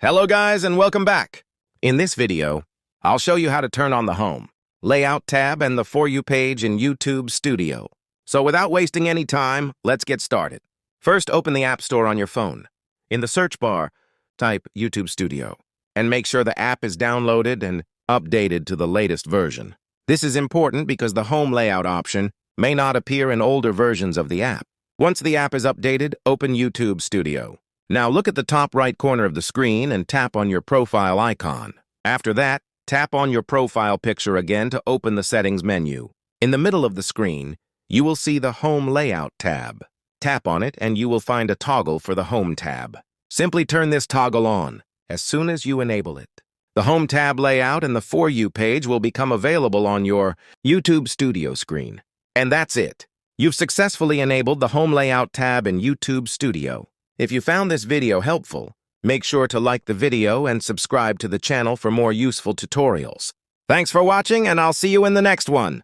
Hello guys and welcome back. In this video, I'll show you how to turn on the Home, Layout tab and the For You page in YouTube Studio. So without wasting any time, let's get started. First, open the App Store on your phone. In the search bar, type YouTube Studio and make sure the app is downloaded and updated to the latest version. This is important because the Home Layout option may not appear in older versions of the app. Once the app is updated, open YouTube Studio. Now look at the top right corner of the screen and tap on your profile icon. After that, tap on your profile picture again to open the settings menu. In the middle of the screen, you will see the Home Layout tab. Tap on it and you will find a toggle for the Home tab. Simply turn this toggle on as soon as you enable it. The Home tab layout and the For You page will become available on your YouTube Studio screen. And that's it. You've successfully enabled the Home Layout tab in YouTube Studio. If you found this video helpful, make sure to like the video and subscribe to the channel for more useful tutorials. Thanks for watching, and I'll see you in the next one.